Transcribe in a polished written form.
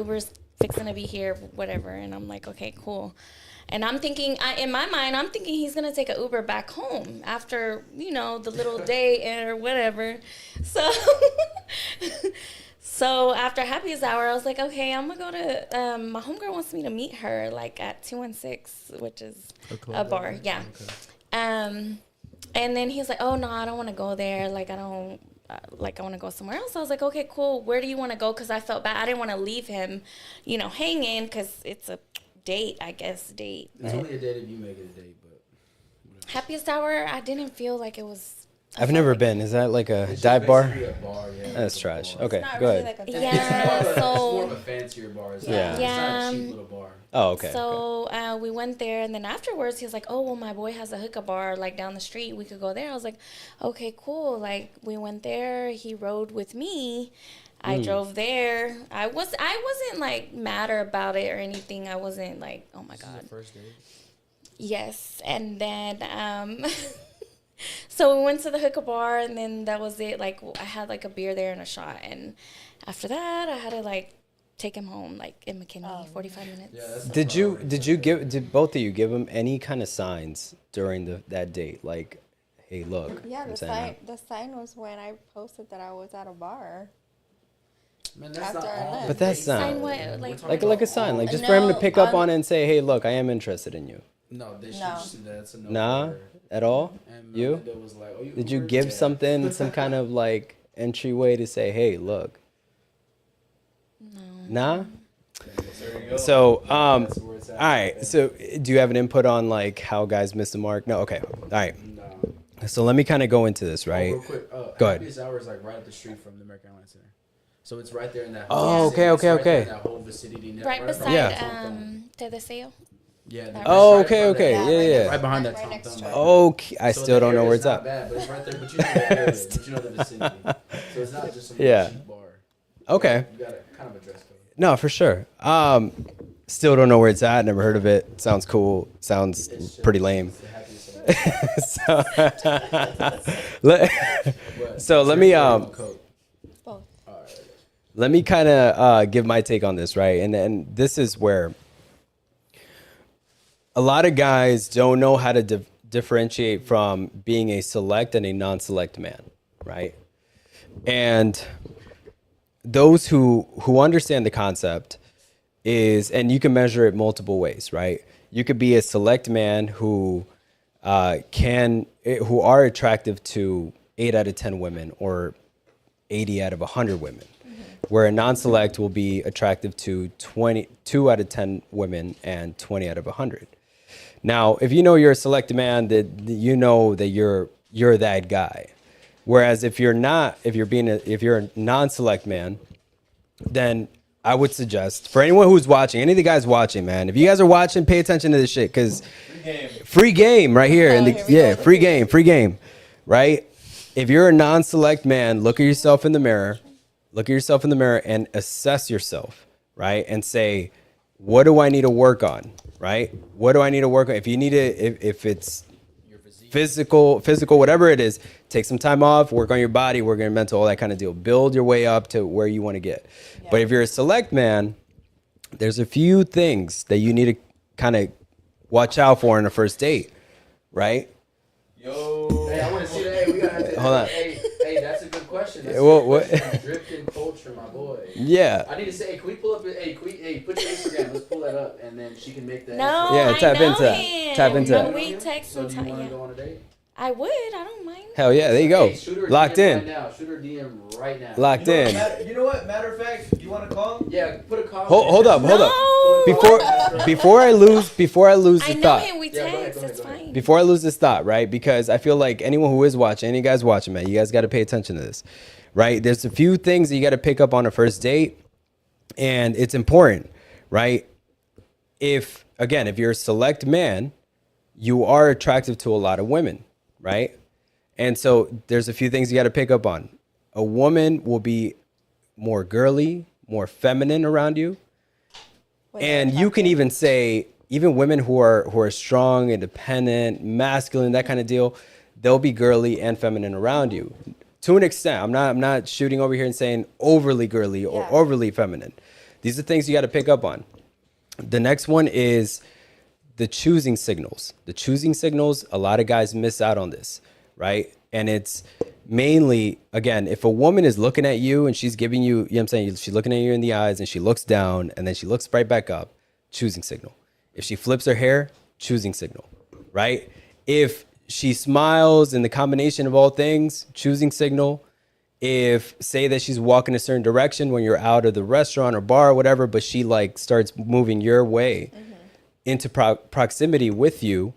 Uber's fixing to be here, whatever. And I'm like, okay, cool. And I'm thinking, in my mind, I'm thinking he's going to take an Uber back home after, the little day or whatever. So, so after happy's hour, I was like, okay, I'm going to go to, my homegirl wants me to meet her, like, at 216, which is a bar. Yeah. Okay. And then he's like, oh, no, I don't want to go there. Like, I want to go somewhere else. I was like, okay, cool. Where do you want to go? Because I felt bad. I didn't want to leave him, hanging because it's a date, I guess, date. It's only a date if you make it a date, but... Happiest hour, I didn't feel like it was... I've never been. Is that like a dive bar? A bar, yeah. That's trash. Okay, It's go really ahead. Like yeah, it's more of a fancier bar. It's yeah. It's not a cheap little bar. Oh, okay. So we went there, and then afterwards, he was like, oh, well, my boy has a hookah bar, like, down the street. We could go there. I was like, okay, cool. Like, we went there. He rode with me. I drove there. I wasn't, like, mad or about it or anything. I wasn't, like, oh, my God. This is your first date? Yes. And then... So we went to the hookah bar, and then that was it. Like, I had, like, a beer there and a shot. And after that, I had to, like, take him home, like, in McKinney, 45 minutes. Yeah, did both of you give him any kind of signs during that date? Like, hey, look. Yeah, the sign was when I posted that I was at a bar. Man, that's not all. But that's not. Sign what? Like a sign. Like, just for him to pick up on it and say, hey, look, I am interested in you. No, they should see that's a no. Nah? At all? And You? was like, oh, Did you give something, some kind of, like, entryway to say, hey, look? No. Nah? So, all right. So, do you have an input on, like, how guys miss the mark? No? Okay. All right. No. So, let me kind of go into this, right? Real quick, Go ahead. Happiest Hour is, like, right up the street from the American Airlines Center. So, it's right there in that Oh, whole okay. Right there in that whole vicinity. Right beside Yeah. Te Deseo. Yeah. Oh, okay. Yeah. Right behind that right Tom next Thumb. to it. Okay. I So still the don't know where area's it's not at. bad, but it's right there. But you know the area, but you know the vicinity. So it's not just some cheap bar. Okay. You got kind of a dress code. No, for sure. Still don't know where it's at. Never heard of it. Sounds cool. Sounds pretty lame. It's the happiest hour. So let me Both. let me kind of give my take on this, right? And this is where a lot of guys don't know how to differentiate from being a select and a non-select man, right? And those who understand the concept and you can measure it multiple ways, right? You could be a select man who are attractive to 8 out of 10 women or 80 out of 100 women, where a non-select will be attractive to 22 out of 10 women and 20 out of 100. Now, if you know you're a select man, that you know that you're that guy. Whereas if you're a non-select man, then I would suggest for anyone who's watching, any of the guys watching, man, if you guys are watching, pay attention to this shit, because free game right here. Free game, right? If you're a non-select man, look at yourself in the mirror and assess yourself, right? And say, what do I need to work on, right? What do I need to work on? If you need to, if it's physical, whatever it is, take some time off, work on your body, work on your mental, all that kind of deal. Build your way up to where you want to get. Yeah. But if you're a select man, there's a few things that you need to kind of watch out for in a first date, right? Yo. Hey, I want to see that. Hey, we got to hold on. Hey, that's a good question. That's what? Drifting culture, my boy. Yeah. I need to say, hey, can we pull up? Hey, put your Instagram. Let's pull that up, and then she can make that. No, yeah, tap into that. We text so do you sometime. want to go on a date? I would. I don't mind. Hell yeah, there you go. Hey, shoot her Locked DM in. Right now. Shoot her DM right now. Locked in. You know what? Matter of fact, you want to call? Yeah, put a comment. Hold up. Before I lose the thought. I know him. We text. It's fine. Before I lose this thought, right? Because I feel like anyone who is watching, any guys watching, man, you guys got to pay attention to this, right? There's a few things that you got to pick up on a first date, and it's important, right? If you're a select man, you are attractive to a lot of women, right? And so there's a few things you got to pick up on. A woman will be more girly, more feminine around you. And you can even say, even women who are strong, independent, masculine, that kind of deal, they'll be girly and feminine around you. To an extent. I'm not shooting over here and saying overly girly or overly feminine. These are things you got to pick up on. The next one is the choosing signals. The choosing signals, a lot of guys miss out on this, right? And it's mainly, again, if a woman is looking at you and she's giving you, you know what I'm saying, she's looking at you in the eyes and she looks down and then she looks right back up, choosing signal. If she flips her hair, choosing signal, right? If she smiles and the combination of all things, choosing signal. If say that she's walking a certain direction when you're out of the restaurant or bar or whatever, but she like starts moving your way into proximity with you,